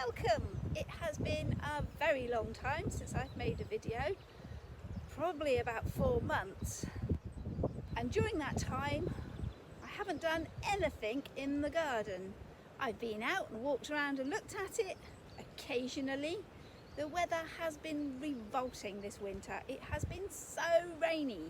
welcome! It has been a very long time since I've made a video, probably about 4 months, and during that time I haven't done anything in the garden. I've been out and walked around and looked at it occasionally. The weather has been revolting this winter. It has been so rainy,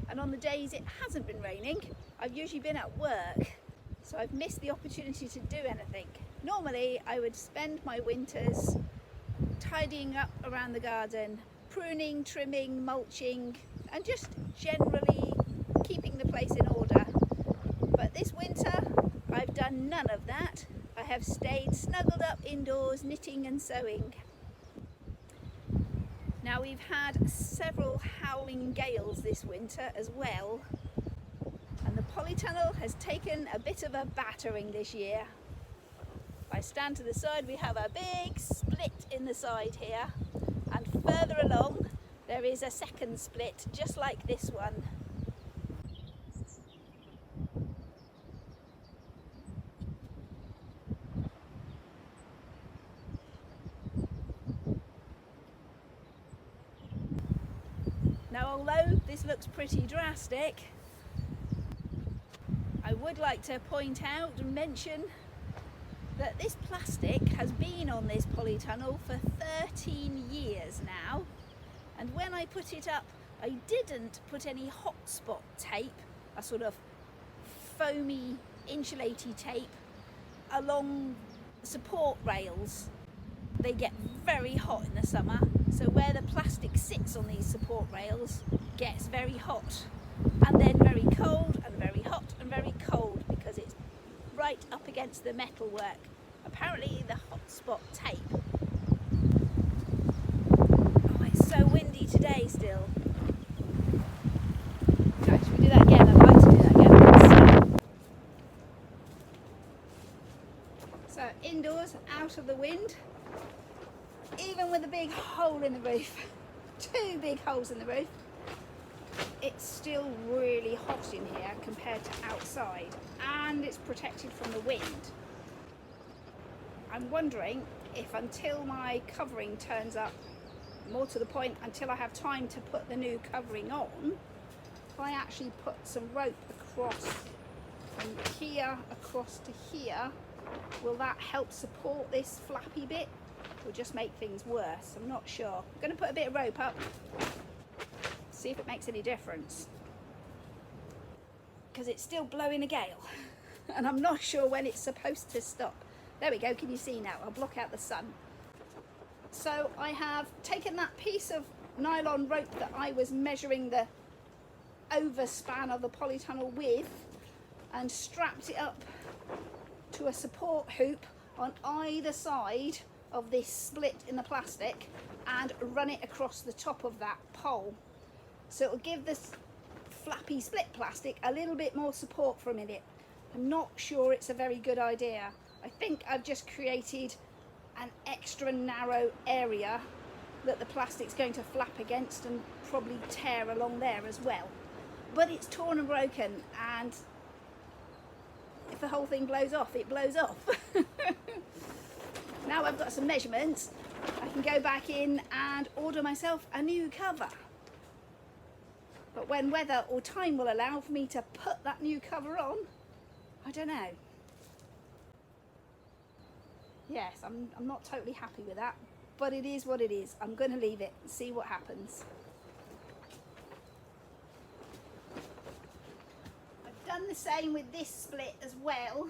and on the days it hasn't been raining I've usually been at work, so I've missed the opportunity to do anything. Normally I would spend my winters tidying up around the garden, pruning, trimming, mulching, and just generally keeping the place in order. But this winter I've done none of that. I have stayed snuggled up indoors, knitting and sewing. Now we've had several howling gales this winter as well, and the polytunnel has taken a bit of a battering this year. If I stand to the side, we have a big split in the side here, and further along there is a second split just like this one. Now, although this looks pretty drastic, I would like to point out and mention that this plastic has been on this polytunnel for 13 years now, and when I put it up I didn't put any hotspot tape, a sort of foamy insulaty tape, along support rails. They get very hot in the summer, so where the plastic sits on these support rails gets very hot, and then very cold and very hot and very cold because it's right up against the metalwork. Apparently the hotspot tape. Oh, it's so windy today still. Right, should we do that again? I'd like to do that again. So indoors, out of the wind, even with a big hole in the roof, 2 big holes in the roof, it's still really hot in here compared to outside, and it's protected from the wind. I'm wondering if until my covering turns up, more to the point until I have time to put the new covering on, if I actually put some rope across from here across to here, will that help support this flappy bit or just make things worse? I'm not sure. I'm going to put a bit of rope up, see if it makes any difference, because it's still blowing a gale and I'm not sure when it's supposed to stop. There we go, can you see now? I'll block out the sun. So I have taken that piece of nylon rope that I was measuring the overspan of the polytunnel with and strapped it up to a support hoop on either side of this split in the plastic and run it across the top of that pole. So it'll give this flappy split plastic a little bit more support for a minute. I'm not sure it's a very good idea. I think I've just created an extra narrow area that the plastic's going to flap against and probably tear along there as well. But it's torn and broken, and if the whole thing blows off, it blows off. Now I've got some measurements, I can go back in and order myself a new cover. But when weather or time will allow for me to put that new cover on, I don't know. Yes, I'm not totally happy with that, but it is what it is. I'm going to leave it and see what happens. I've done the same with this split as well.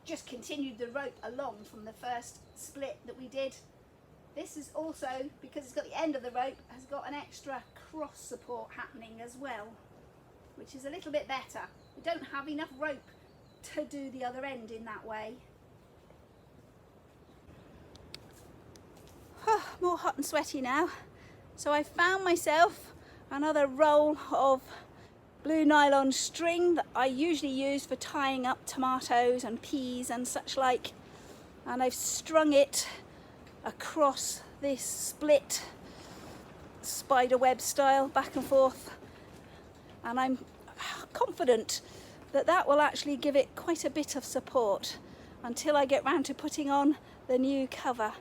Just continued the rope along from the first split that we did. This is also, because it's got the end of the rope, has got an extra cross support happening as well, which is a little bit better. We don't have enough rope to do the other end in that way. Oh, more hot and sweaty now. So I found myself another roll of blue nylon string that I usually use for tying up tomatoes and peas and such like, and I've strung it across this split spider web style back and forth, and I'm confident that that will actually give it quite a bit of support. until I get round to putting on the new cover.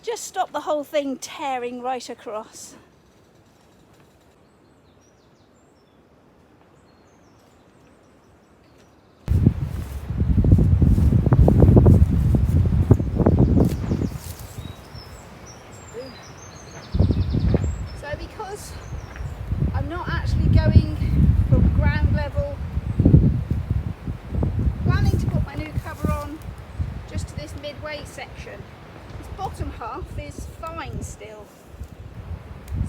Just stop the whole thing tearing right across. So because I'm not actually going from ground level, planning to put my new cover on just to this midway section. This bottom half is fine still.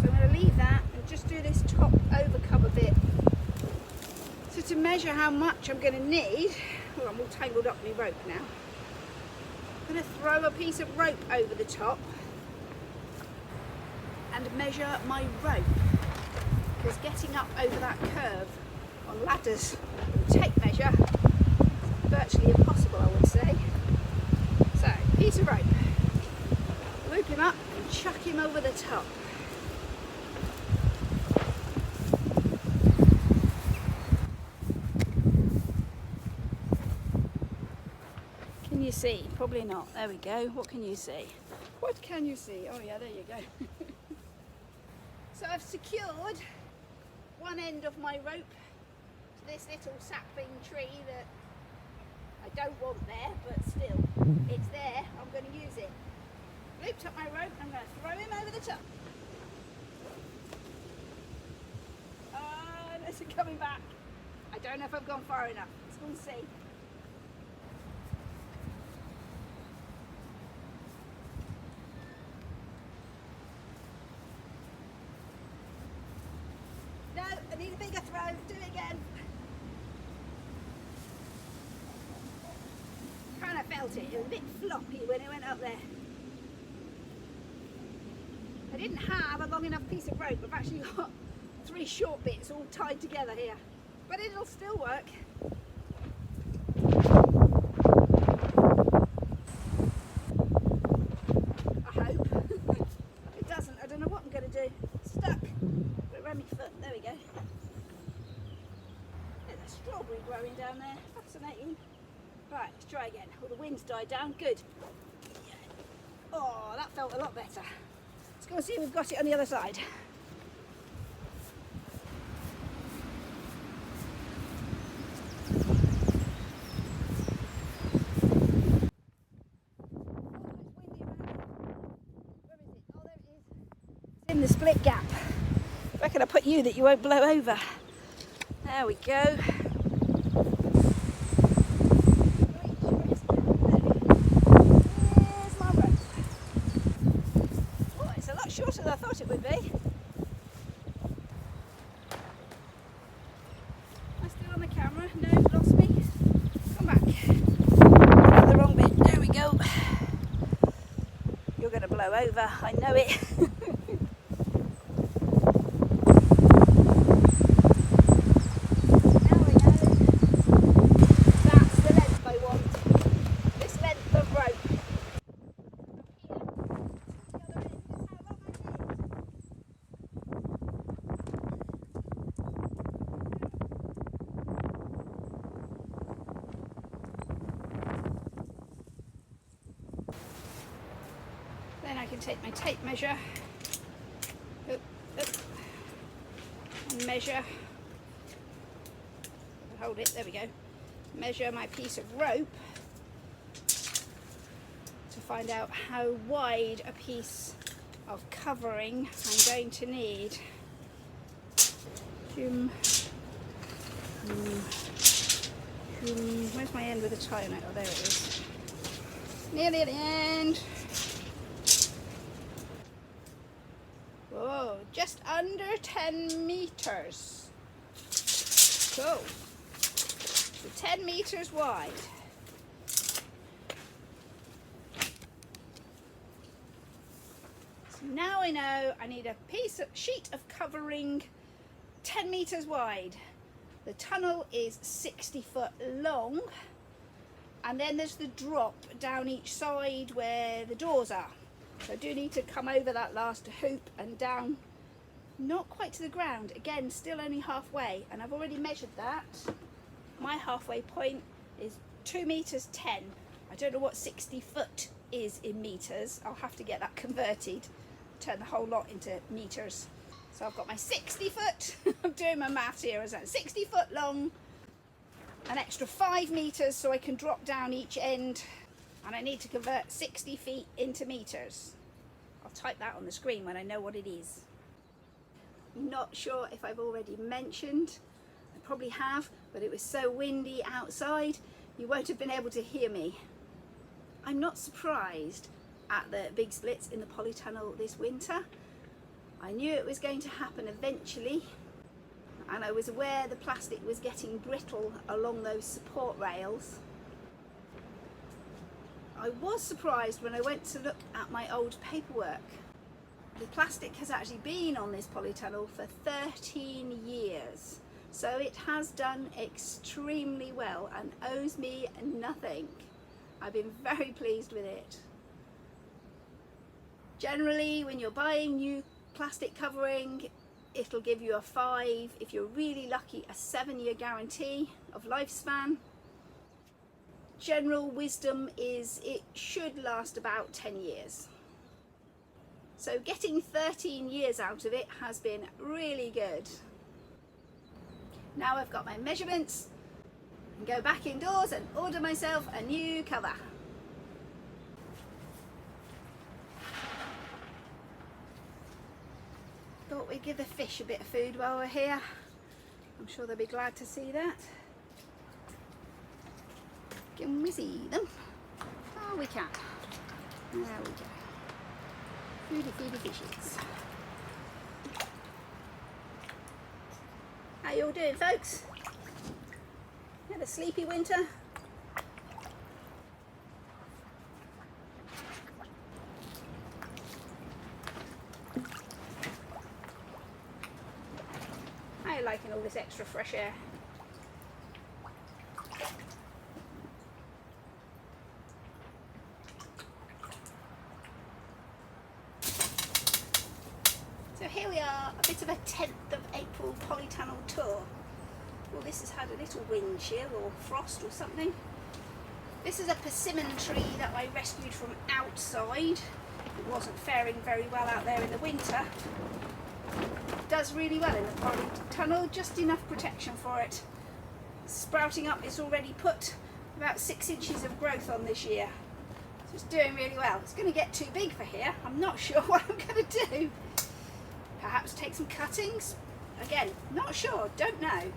So I'm going to leave that and just do this top over cover bit. So to measure how much I'm going to need, oh, I'm all tangled up in my rope now. I'm going to throw a piece of rope over the top and measure my rope, because getting up over that curve on ladders with a tape measure is virtually impossible, I would say. So, piece of rope, loop him up and chuck him over the top. Can you see? Probably not. There we go. What can you see? What can you see? Oh yeah, there you go. So I've secured one end of my rope to this little sapling tree that I don't want there, but still, it's there. I'm going to use it. Looped up my rope and I'm going to throw him over the top. Oh, this is coming back. I don't know if I've gone far enough. We'll see. No, I need a bigger throw. Do it again. Kind of felt it. It was a bit floppy when it went up there. I didn't have a long enough piece of rope. I've actually got 3 short bits all tied together here. But it'll still work. I hope. If it doesn't, I don't know what I'm going to do. It's stuck. Put it around my foot. There we go. There's a strawberry growing down there. Fascinating. Right, let's try again. Oh, the wind's died down. Good. Oh, that felt a lot better. Let's go and see if we've got it on the other side. In the split gap. I reckon I put you that you won't blow over. There we go. There's my rope. Oh, it's a lot shorter than I thought it would be. Am I still on the camera? No, lost me. Come back. The wrong bit. There we go. You're going to blow over. I know it. Then I can take my tape measure and measure, hold it, there we go, measure my piece of rope to find out how wide a piece of covering I'm going to need. Where's my end with the tie on it? Oh, there it is. Nearly at the end. Whoa, just under 10 meters. Cool. So 10 meters wide. So now I know I need a sheet of covering 10 meters wide. The tunnel is 60 foot long, and then there's the drop down each side where the doors are. So I do need to come over that last hoop and down, not quite to the ground. Again, still only halfway, and I've already measured that. My halfway point is 2 meters 10. I don't know what 60 foot is in meters. I'll have to get that converted, turn the whole lot into meters. So I've got my 60 foot, I'm doing my maths here, is that 60 foot long, an extra 5 meters so I can drop down each end, and I need to convert 60 feet into meters. I'll type that on the screen when I know what it is. Not sure if I've already mentioned, I probably have, but it was so windy outside you won't have been able to hear me. I'm not surprised at the big splits in the polytunnel this winter. I knew it was going to happen eventually, and I was aware the plastic was getting brittle along those support rails. I was surprised when I went to look at my old paperwork. The plastic has actually been on this polytunnel for 13 years, so it has done extremely well and owes me nothing. I've been very pleased with it. Generally, when you're buying new plastic covering, it'll give you a 5, if you're really lucky, a 7-year guarantee of lifespan. General wisdom is it should last about 10 years. So getting 13 years out of it has been really good. Now I've got my measurements and go back indoors and order myself a new cover. Thought we'd give the fish a bit of food while we're here. I'm sure they'll be glad to see that. Can we see them? Oh, we can. There we go. Foody fishes. How you all doing, folks? Had a sleepy winter? How are you liking all this extra fresh air? So here we are, a bit of a 10th of April polytunnel tour. Well, this has had a little wind chill or frost or something. This is a persimmon tree that I rescued from outside. It wasn't faring very well out there in the winter. It does really well in the polytunnel, just enough protection for it. Sprouting up, it's already put about 6 inches of growth on this year. So it's doing really well. It's going to get too big for here. I'm not sure what I'm going to do. Perhaps take some cuttings? Again, not sure, don't know.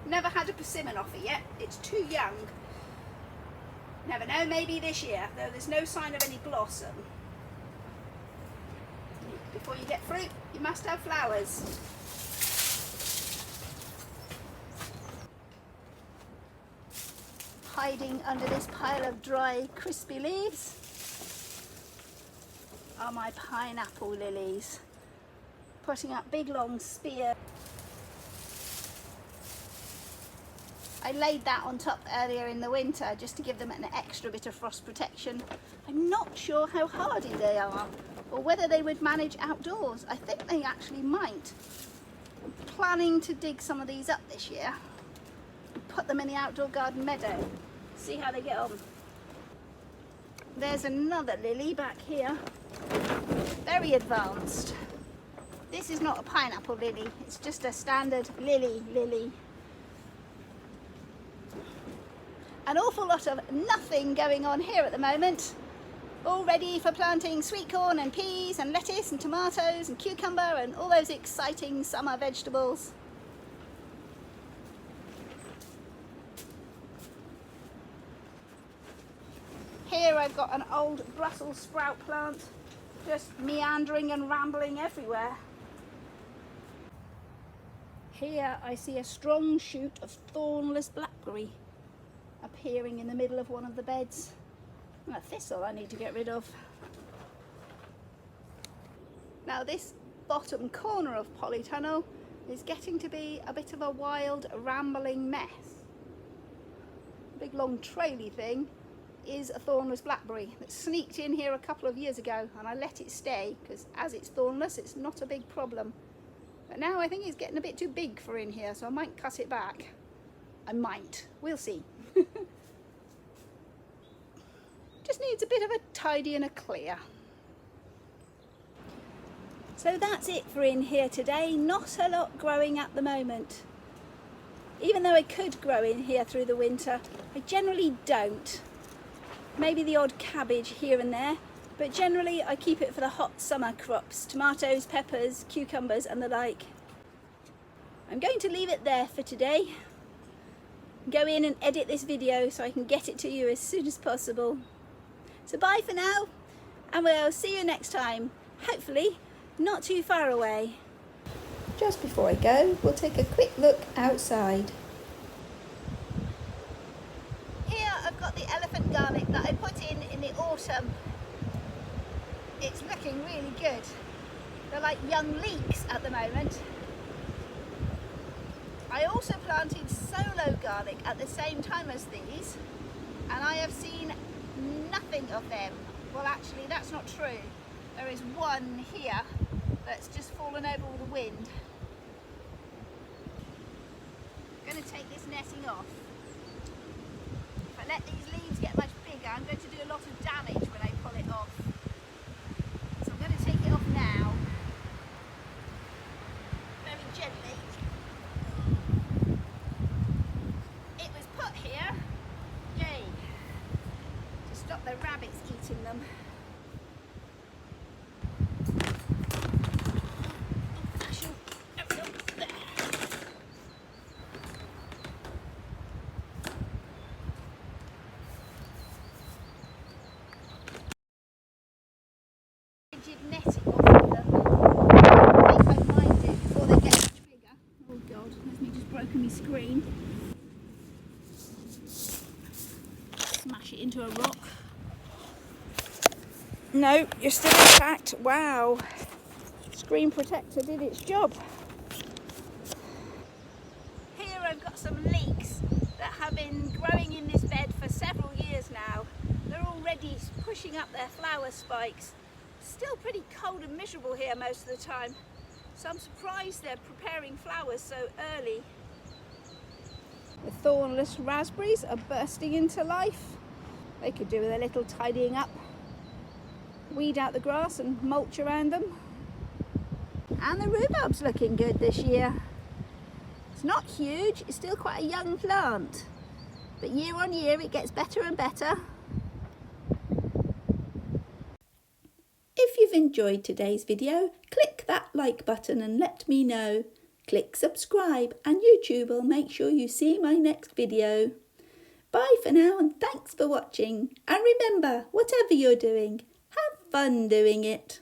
Never had a persimmon off it yet, it's too young. Never know, maybe this year, though there's no sign of any blossom. Before you get fruit, you must have flowers. Hiding under this pile of dry, crispy leaves are my pineapple lilies. Putting up big long spear. I laid that on top earlier in the winter just to give them an extra bit of frost protection. I'm not sure how hardy they are or whether they would manage outdoors. I think they actually might. I'm planning to dig some of these up this year and put them in the outdoor garden meadow. See how they get on. There's another lily back here, very advanced. This is not a pineapple lily, it's just a standard lily. An awful lot of nothing going on here at the moment. All ready for planting sweet corn and peas and lettuce and tomatoes and cucumber and all those exciting summer vegetables. Here I've got an old Brussels sprout plant just meandering and rambling everywhere. Here I see a strong shoot of thornless blackberry appearing in the middle of one of the beds. And a thistle I need to get rid of. Now this bottom corner of polytunnel is getting to be a bit of a wild, rambling mess. The big long traily thing is a thornless blackberry that sneaked in here a couple of years ago, and I let it stay because as it's thornless it's not a big problem. But now I think it's getting a bit too big for in here, so I might cut it back. I might. We'll see. needs a bit of a tidy and a clear. So that's it for in here today. Not a lot growing at the moment. Even though I could grow in here through the winter, I generally don't. Maybe the odd cabbage here and there, but generally I keep it for the hot summer crops, tomatoes, peppers, cucumbers and the like. I'm going to leave it there for today. Go in and edit this video so I can get it to you as soon as possible. So bye for now, and we'll see you next time, hopefully not too far away. Just before I go, we'll take a quick look outside. Here I've got the elephant garlic that I put in the autumn. It's looking really good. They're like young leeks at the moment. I also planted solo garlic at the same time as these, and I have seen nothing of them. Well, actually that's not true. There is one here that's just fallen over with the wind. I'm going to take this netting off. If I let these leaves get much bigger, I'm going to do a lot of damage when I pull it off. So I'm going to take it off now, very gently. It was put here, yay, to stop the rabbits eating them. Netting off of them. I think I mind it before they get much bigger. Oh god, there's me just broken my screen. Smash it into a rock. No, you're still intact. Wow. Screen protector did its job. Here I've got some leeks that have been growing in this bed for several years now. They're already pushing up their flower spikes. Still pretty cold and miserable here most of the time, so I'm surprised they're preparing flowers so early. The thornless raspberries are bursting into life. They could do with a little tidying up. Weed out the grass and mulch around them. And the rhubarb's looking good this year. It's not huge, it's still quite a young plant, but year on year it gets better and better. If you've enjoyed today's video, click that like button and let me know. Click subscribe and YouTube will make sure you see my next video. Bye for now and thanks for watching. And remember, whatever you're doing, have fun doing it.